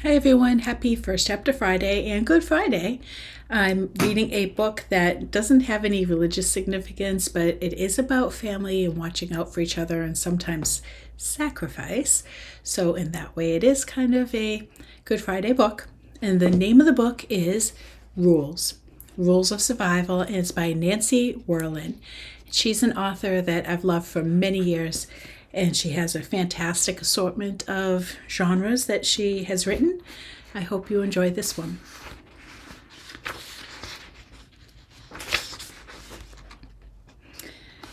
Hi everyone, happy First Chapter Friday and Good Friday. I'm reading a book that doesn't have any religious significance, but it is about family and watching out for each other and sometimes sacrifice. So in that way, it is kind of a Good Friday book. And the name of the book is Rules of Survival, and it's by Nancy Werlin. She's an author that I've loved for many years, and she has a fantastic assortment of genres that she has written. I hope you enjoy this one.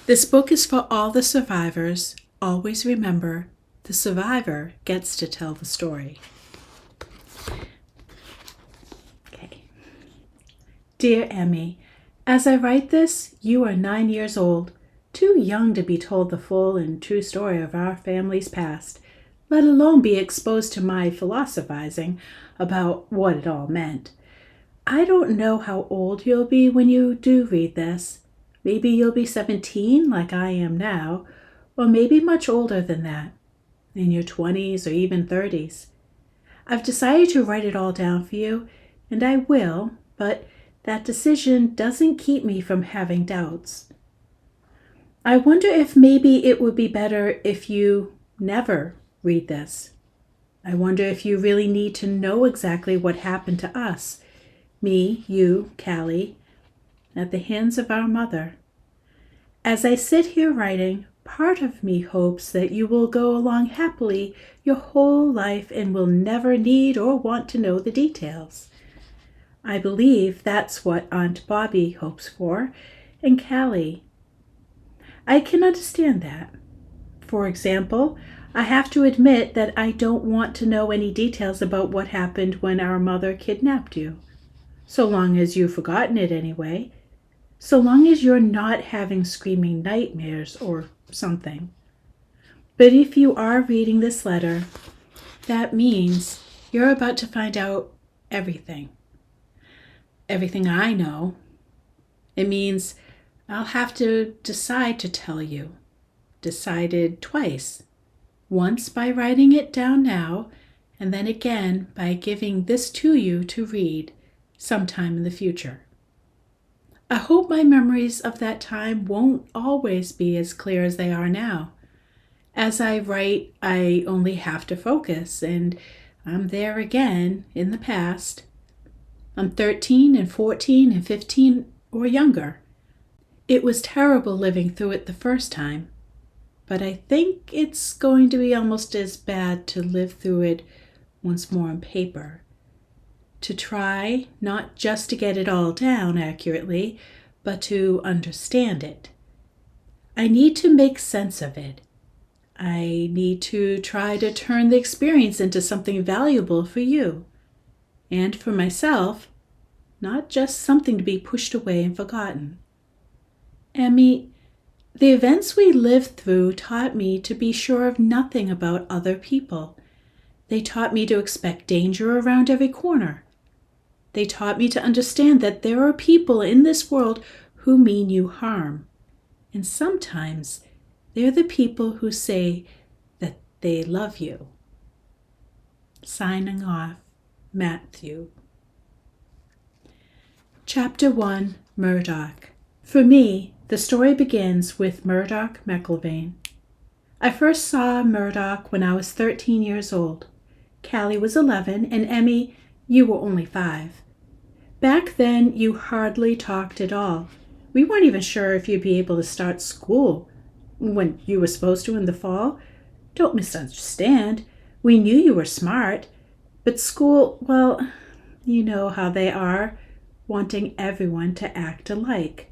This book is for all the survivors. Always remember, the survivor gets to tell the story. Okay. Dear Emmy, as I write this, you are 9 years old. Too young to be told the full and true story of our family's past, let alone be exposed to my philosophizing about what it all meant. I don't know how old you'll be when you do read this. Maybe you'll be 17 like I am now, or maybe much older than that, in your 20s or even 30s. I've decided to write it all down for you, and I will, but that decision doesn't keep me from having doubts. I wonder if maybe it would be better if you never read this. I wonder if you really need to know exactly what happened to us, me, you, Callie, at the hands of our mother. As I sit here writing, part of me hopes that you will go along happily your whole life and will never need or want to know the details. I believe that's what Aunt Bobby hopes for, and Callie. I can understand that. For example, I have to admit that I don't want to know any details about what happened when our mother kidnapped you. So long as you've forgotten it anyway. So long as you're not having screaming nightmares or something. But if you are reading this letter, that means you're about to find out everything. Everything I know. It means I'll have to decide to tell you. Decided twice. Once by writing it down now, and then again by giving this to you to read sometime in the future. I hope my memories of that time won't always be as clear as they are now. As I write, I only have to focus, and I'm there again in the past. I'm 13 and 14 and 15 or younger. It was terrible living through it the first time, but I think it's going to be almost as bad to live through it once more on paper. To try not just to get it all down accurately, but to understand it. I need to make sense of it. I need to try to turn the experience into something valuable for you and for myself, not just something to be pushed away and forgotten. Emmy, the events we lived through taught me to be sure of nothing about other people. They taught me to expect danger around every corner. They taught me to understand that there are people in this world who mean you harm. And sometimes they're the people who say that they love you. Signing off, Matthew. Chapter 1, Murdoch. For me, the story begins with Murdoch McIlvaine. I first saw Murdoch when I was 13 years old. Callie was 11, and Emmy, you were only 5. Back then, you hardly talked at all. We weren't even sure if you'd be able to start school when you were supposed to in the fall. Don't misunderstand. We knew you were smart. But school, well, you know how they are, wanting everyone to act alike.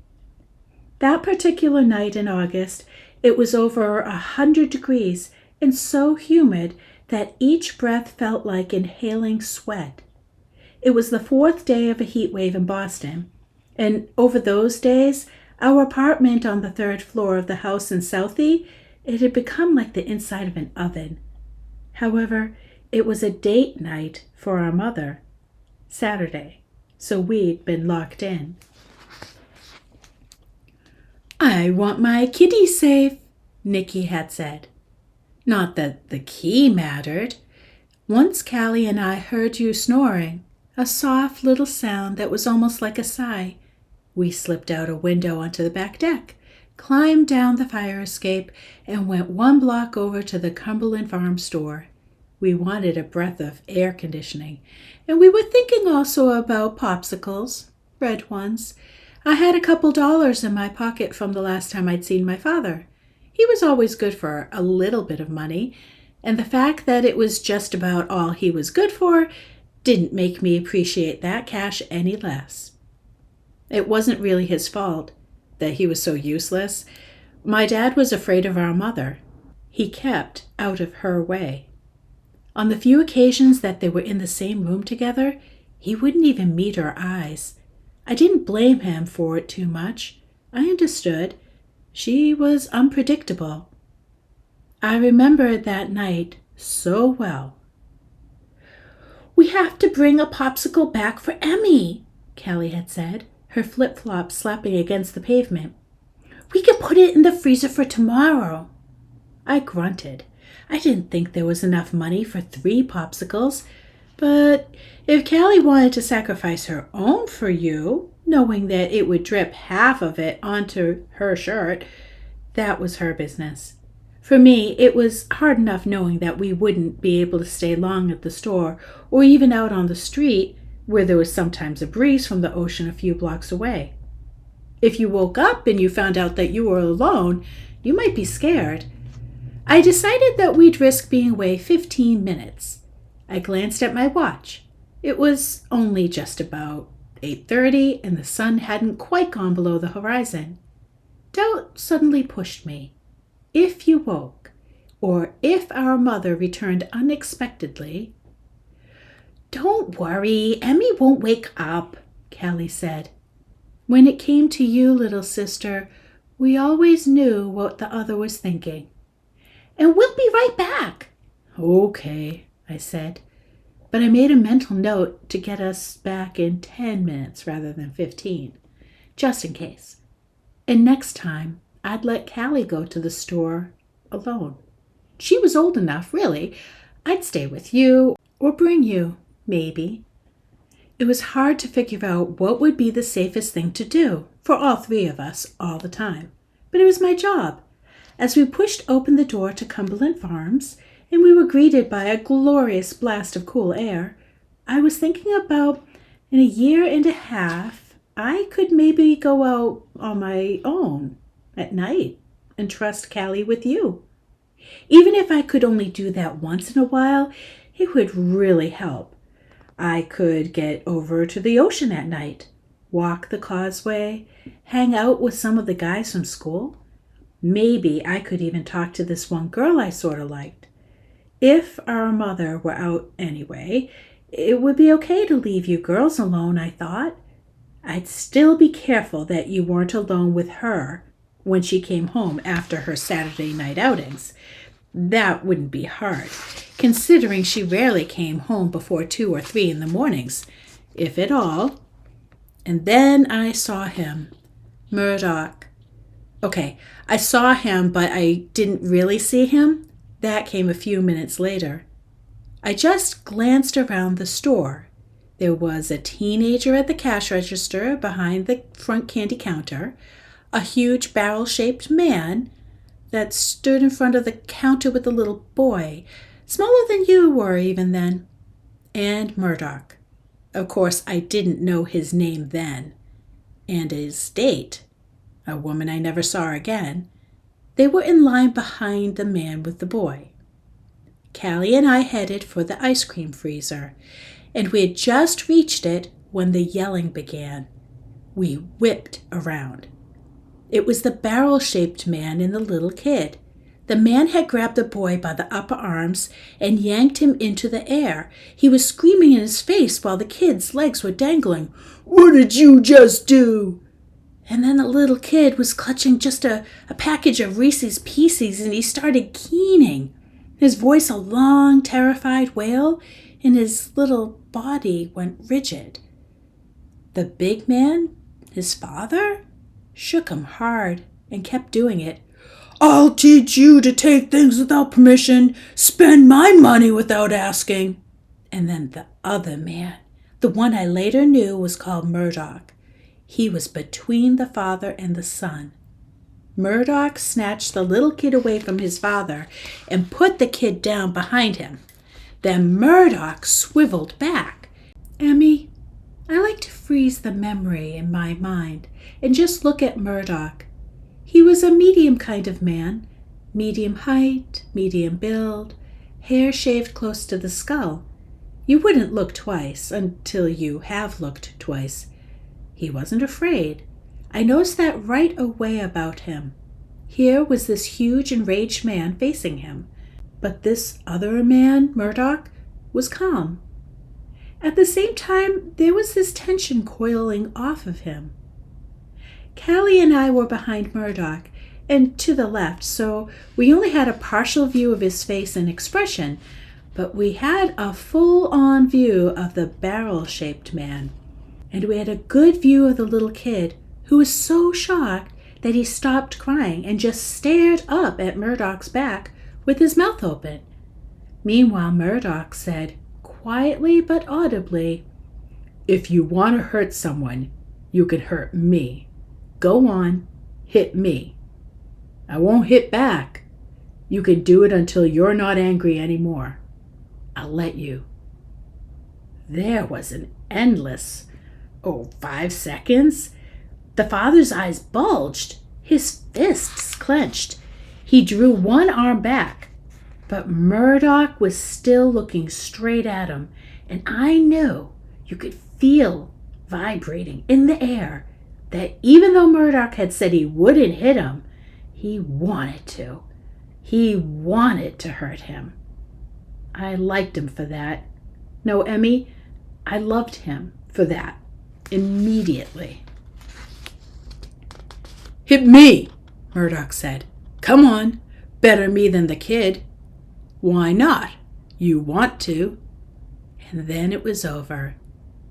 That particular night in August, it was over 100 degrees and so humid that each breath felt like inhaling sweat. It was the 4th day of a heat wave in Boston, and over those days, our apartment on the 3rd floor of the house in Southie, it had become like the inside of an oven. However, it was a date night for our mother, Saturday, so we'd been locked in. I want my kitty safe, Nikki had said. Not that the key mattered. Once Callie and I heard you snoring, a soft little sound that was almost like a sigh. We slipped out a window onto the back deck, climbed down the fire escape, and went 1 block over to the Cumberland Farm store. We wanted a breath of air conditioning, and we were thinking also about popsicles, red ones. I had a couple dollars in my pocket from the last time I'd seen my father. He was always good for a little bit of money, and the fact that it was just about all he was good for didn't make me appreciate that cash any less. It wasn't really his fault that he was so useless. My dad was afraid of our mother. He kept out of her way. On the few occasions that they were in the same room together, he wouldn't even meet her eyes. I didn't blame him for it too much. I understood. She was unpredictable. I remembered that night so well. "We have to bring a popsicle back for Emmy," Callie had said, her flip-flops slapping against the pavement. "We can put it in the freezer for tomorrow." I grunted. I didn't think there was enough money for 3 popsicles, but if Callie wanted to sacrifice her own for you, knowing that it would drip half of it onto her shirt, that was her business. For me, it was hard enough knowing that we wouldn't be able to stay long at the store or even out on the street, where there was sometimes a breeze from the ocean a few blocks away. If you woke up and you found out that you were alone, you might be scared. I decided that we'd risk being away 15 minutes. I glanced at my watch. It was only just about 8:30, and the sun hadn't quite gone below the horizon. Doubt suddenly pushed me. If you woke, or if our mother returned unexpectedly— "Don't worry, Emmy won't wake up," Callie said. When it came to you, little sister, we always knew what the other was thinking. "And we'll be right back." "Okay," I said, but I made a mental note to get us back in 10 minutes rather than 15, just in case. And next time, I'd let Callie go to the store alone. She was old enough, really. I'd stay with you or bring you, maybe. It was hard to figure out what would be the safest thing to do for all 3 of us all the time, but it was my job. As we pushed open the door to Cumberland Farms, and we were greeted by a glorious blast of cool air, I was thinking about, in a year and a half, I could maybe go out on my own at night and trust Callie with you. Even if I could only do that once in a while, it would really help. I could get over to the ocean at night, walk the causeway, hang out with some of the guys from school. Maybe I could even talk to this one girl I sort of liked. If our mother were out anyway, it would be okay to leave you girls alone, I thought. I'd still be careful that you weren't alone with her when she came home after her Saturday night outings. That wouldn't be hard, considering she rarely came home before 2 or 3 in the mornings, if at all. And then I saw him, Murdoch. Okay, I saw him, but I didn't really see him. That came a few minutes later. I just glanced around the store. There was a teenager at the cash register behind the front candy counter, a huge barrel-shaped man that stood in front of the counter with a little boy, smaller than you were even then, and Murdoch. Of course, I didn't know his name then, and his date, a woman I never saw again. They were in line behind the man with the boy. Callie and I headed for the ice cream freezer, and we had just reached it when the yelling began. We whipped around. It was the barrel-shaped man and the little kid. The man had grabbed the boy by the upper arms and yanked him into the air. He was screaming in his face while the kid's legs were dangling. "What did you just do?" And then the little kid was clutching just a package of Reese's Pieces, and he started keening. His voice a long, terrified wail, and his little body went rigid. The big man, his father, shook him hard and kept doing it. I'll teach you to take things without permission, spend my money without asking. And then the other man, the one I later knew was called Murdoch. He was between the father and the son. Murdoch snatched the little kid away from his father and put the kid down behind him. Then Murdoch swiveled back. Emmy, I like to freeze the memory in my mind and just look at Murdoch. He was a medium kind of man, medium height, medium build, hair shaved close to the skull. You wouldn't look twice until you have looked twice. He wasn't afraid. I noticed that right away about him. Here was this huge enraged man facing him, but this other man, Murdoch, was calm. At the same time, there was this tension coiling off of him. Callie and I were behind Murdoch and to the left, so we only had a partial view of his face and expression, but we had a full-on view of the barrel-shaped man, and we had a good view of the little kid, who was so shocked that he stopped crying and just stared up at Murdoch's back with his mouth open. Meanwhile, Murdoch said, quietly but audibly, "If you want to hurt someone, you can hurt me. Go on, hit me. I won't hit back. You can do it until you're not angry anymore. I'll let you." There was an endless, 5 seconds. The father's eyes bulged, his fists clenched. He drew one arm back, but Murdoch was still looking straight at him, and I knew, you could feel vibrating in the air, that even though Murdoch had said he wouldn't hit him, he wanted to. He wanted to hurt him. I liked him for that. No, Emmy, I loved him for that immediately. "Hit me," Murdoch said. "Come on, better me than the kid." "Why not? You want to." And then it was over.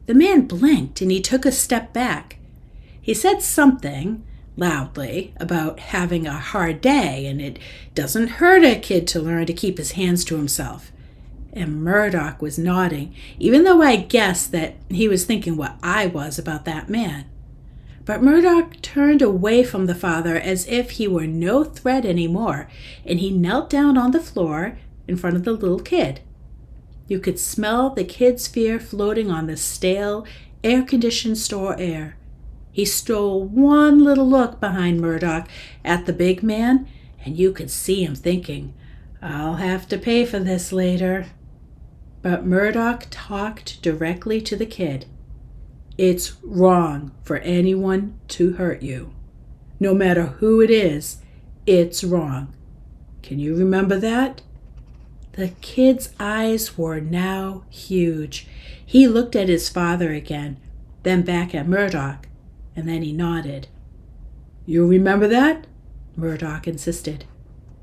The man blinked and he took a step back. He said something loudly about having a hard day and it doesn't hurt a kid to learn to keep his hands to himself. And Murdoch was nodding, even though I guessed that he was thinking what I was about that man. But Murdoch turned away from the father as if he were no threat anymore, and he knelt down on the floor in front of the little kid. You could smell the kid's fear floating on the stale, air-conditioned store air. He stole one little look behind Murdoch at the big man, and you could see him thinking, "I'll have to pay for this later." But Murdoch talked directly to the kid. "It's wrong for anyone to hurt you. No matter who it is, it's wrong. Can you remember that?" The kid's eyes were now huge. He looked at his father again, then back at Murdoch, and then he nodded. "You remember that?" Murdoch insisted.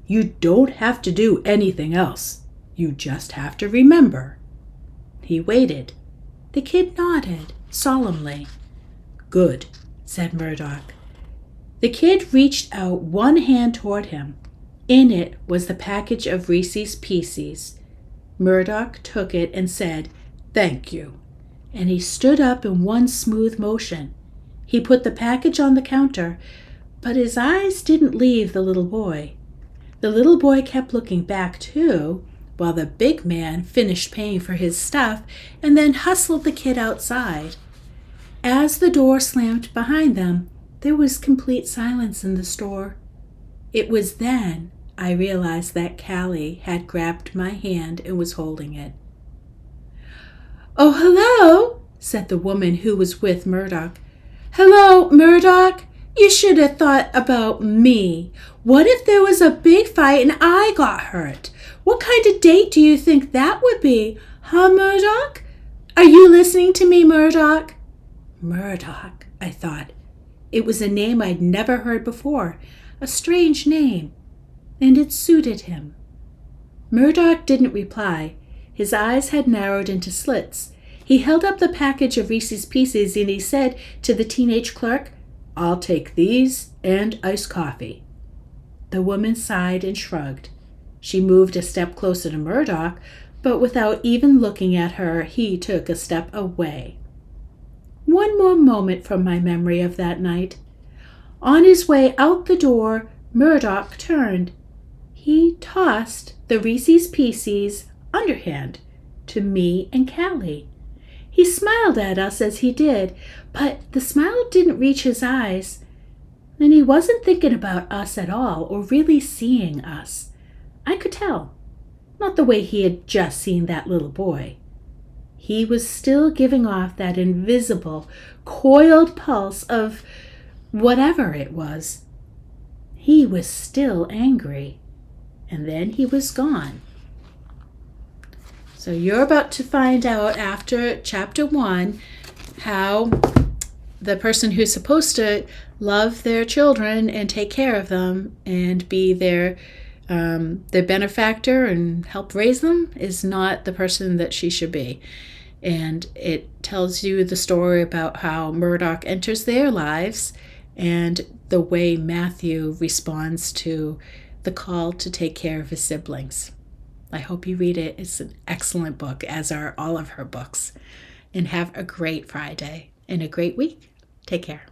"You don't have to do anything else. You just have to remember." He waited. The kid nodded solemnly. "Good," said Murdoch. The kid reached out one hand toward him. In it was the package of Reese's Pieces. Murdoch took it and said, "Thank you," and he stood up in one smooth motion. He put the package on the counter, but his eyes didn't leave the little boy. The little boy kept looking back too, while the big man finished paying for his stuff and then hustled the kid outside. As the door slammed behind them, there was complete silence in the store. It was then I realized that Callie had grabbed my hand and was holding it. "Oh, hello," said the woman who was with Murdoch. "Hello, Murdoch. You should have thought about me. What if there was a big fight and I got hurt? What kind of date do you think that would be? Huh, Murdoch? Are you listening to me, Murdoch?" Murdoch, I thought. It was a name I'd never heard before, a strange name, and it suited him. Murdoch didn't reply. His eyes had narrowed into slits. He held up the package of Reese's Pieces and he said to the teenage clerk, "I'll take these and iced coffee." The woman sighed and shrugged. She moved a step closer to Murdoch, but without even looking at her, he took a step away. One more moment from my memory of that night. On his way out the door, Murdoch turned. He tossed the Reese's Pieces underhand to me and Callie. He smiled at us as he did, but the smile didn't reach his eyes, and he wasn't thinking about us at all or really seeing us. I could tell. Not the way he had just seen that little boy. He was still giving off that invisible, coiled pulse of whatever it was. He was still angry. And then he was gone. So you're about to find out after chapter 1 how the person who's supposed to love their children and take care of them and be their benefactor and help raise them is not the person that she should be. And it tells you the story about how Murdoch enters their lives and the way Matthew responds to the call to take care of his siblings. I hope you read it. It's an excellent book, as are all of her books. And have a great Friday and a great week. Take care.